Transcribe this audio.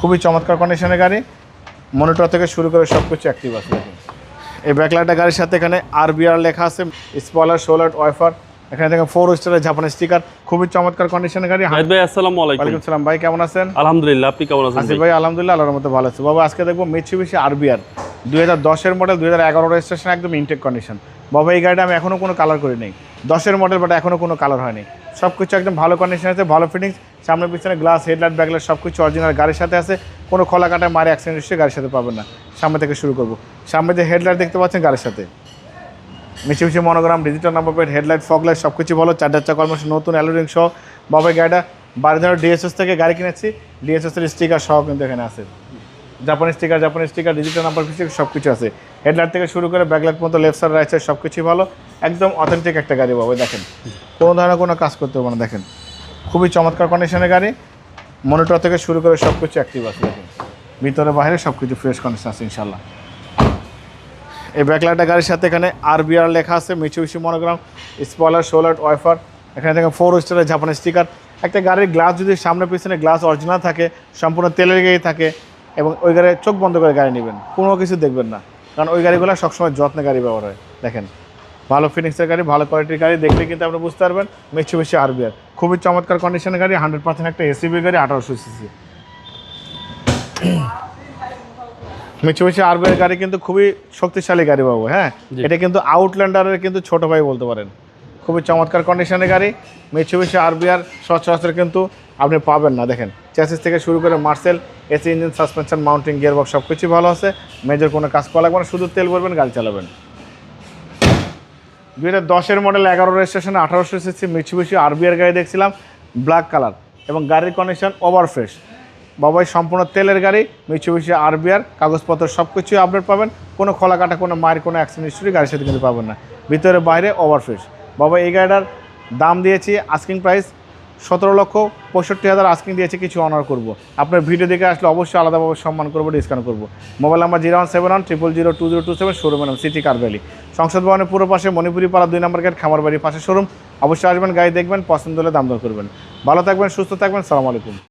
খুবই চমৎকার কন্ডিশনের গাড়ি, মনিটর থেকে শুরু করে সব কিছু অ্যাক্টিভ আছে। এই ব্যাকলাইটটা গাড়ির সাথে এখানে আরবিআর লেখা আছে, স্পয়লার, শোলার, ওয়াইফার, এখানে দেখেন 4 স্টারের জাপানি স্টিকার, খুবই চমৎকার কন্ডিশনের গাড়ি। হামিদ ভাই আসসালামু আলাইকুম। ওয়ালাইকুম সালাম ভাই, কেমন আছেন? আলহামদুলিল্লাহ, আপনি কেমন আছেন? আসিফ ভাই আলহামদুলিল্লাহ আল্লাহর মতো ভালো আছে। বাবা আজকে দেখবো মিৎসুবিশি আরবিআর 2010-এর মডেল, 2011 রেজিস্ট্রেশন, একদম ইনটেক কন্ডিশন। বাবা এই গাড়িটা আমি এখনও কোনো কালার করি নাই, 10-এর মডেল বাট এখনও কোনো কালার হয়নি, সব কিছু একদম ভালো কন্ডিশন আছে, ভালো ফিটিংস, সামনে পিছনে গ্লাস, হেডলাইট, ব্যাকলাইট সব কিছু অরিজিনাল গাড়ির সাথে আছে, কোনো খোলা কাটায় মারে অ্যাক্সিডেন্ট হিস্ট্রি গাড়ির সাথে পাবেন না। সামনে থেকে শুরু করবো, সামনে যে হেডলাইট দেখতে পাচ্ছেন গাড়ির সাথে মিছিমিছি monogram, digital number plate, headlight, foglight সব কিছু ভালো, 4 চাকা কর্মশ, নতুন অ্যালুরিং সহ। বাবা গাড়িটা বাড়িধারা ডিএসএস থেকে গাড়ি কিনেছি, ডিএসএসের স্টিকার সহ কিন্তু এখানে আছে, জাপানি স্টিকার, ডিজিটাল নাম্বার প্লেট সব কিছু আছে। হেডলাইট থেকে শুরু করে ব্যাকলাইট পর্যন্ত, লেফট সাইড রাইট সাইড সব কিছুই ভালো, একদম অথেন্টিক একটা গাড়ি বাবা। দেখেন কোনো ধরনের কোনো কাজ করতে হবে না, দেখেন খুবই চমৎকার কন্ডিশনের গাড়ি, মনিটর থেকে শুরু করে সব কিছু অ্যাক্টিভ আছে। দেখেন ভিতরে বাইরে সব কিছু ফ্রেশ কন্ডিশন আছে ইনশাল্লাহ। এই ব্যাকলাইটটা গাড়ির সাথে এখানে আরবিআর লেখা আছে, মিৎসুবিশি মনোগ্রাম, স্পয়লার, শোলার, ওয়াইফার, এখানে দেখেন 4 স্টারের জাপানি স্টিকার। একটা গাড়ির গ্লাস যদি সামনে পিছনে গ্লাস অরিজিনাল থাকে, সম্পূর্ণ তেলের গাড়ি থাকে, এবং ওই গাড়ি চোখ বন্ধ করে গাড়ি নেবেন, কোনো কিছু দেখবেন না, কারণ ওই গাড়িগুলো সবসময় যত্নে গাড়ি ব্যবহার হয়। দেখেন ভালো ফিনিক্সের গাড়ি, ভালো কোয়ালিটির গাড়ি, দেখলে কিন্তু আপনি বুঝতে পারবেন মিৎসুবিশি আরবিআর, খুবই চমৎকার কন্ডিশনের গাড়ি, 100% একটা এসিবি গাড়ি, 1800 সিসি। মিৎসুবিশি আরবিআর গাড়ি কিন্তু খুবই শক্তিশালী গাড়ি বাবু। হ্যাঁ, এটা কিন্তু আউটল্যান্ডারের কিন্তু ছোট ভাই বলতে পারেন, খুবই চমৎকার কন্ডিশনের গাড়ি। মিৎসুবিশি আরবিআর সচরাচর কিন্তু আপনি পাবেন না। দেখেন চ্যাসিস থেকে শুরু করে Marcel, AC engine, suspension, mounting, gearbox সব কিছু ভালো আছে, মেজর কোনো কাজ করা লাগবে না, শুধু তেল ভরবেন গাড়ি চালাবেন। 2010-এর মডেল, 11 রেজিস্ট্রেশন, 1800 সিসি মিৎসুবিশি আরবিআর গাড়ি দেখছিলাম, ব্ল্যাক কালার, এবং গাড়ির কন্ডিশন ওভার ফ্রেশ বাবাই, সম্পূর্ণ তেলের গাড়ি, মিৎসুবিশি আরবিআর, কাগজপত্র সব কিছুই আপডেট পাবেন, কোনো খোলা কাটা, কোনো মায়ের কোনো অ্যাক্সিডেন্ট হিস্ট্রি গাড়ির সাথে কিন্তু পাবেন না, ভিতরে বাইরে ওভার ফ্রেশ। বাবা এই গাড়িটার দাম দিয়েছি আস্কিং প্রাইস 17,65,000 আস্কিং দিয়েছি, কিছু অনার করবো। আপনার ভিডিও দেখে আসলে অবশ্যই আলাদাভাবে সম্মান করবো, ডিসকাউন্ট করবো। মোবাইল নাম্বার 01710020227, শোরুমের নাম সিটি কার ভ্যালি, সংসদ ভবনের পুরো পাশে, মণিপুরি পাড়া 2 নম্বর গেট, খামার বাড়ির পাশে শোরুম। অবশ্যই আসবেন, গাড়ি দেখবেন, পছন্দ হলে দাম দর করবেন। ভালো থাকবেন, সুস্থ থাকবেন, সালাম আলাইকুম।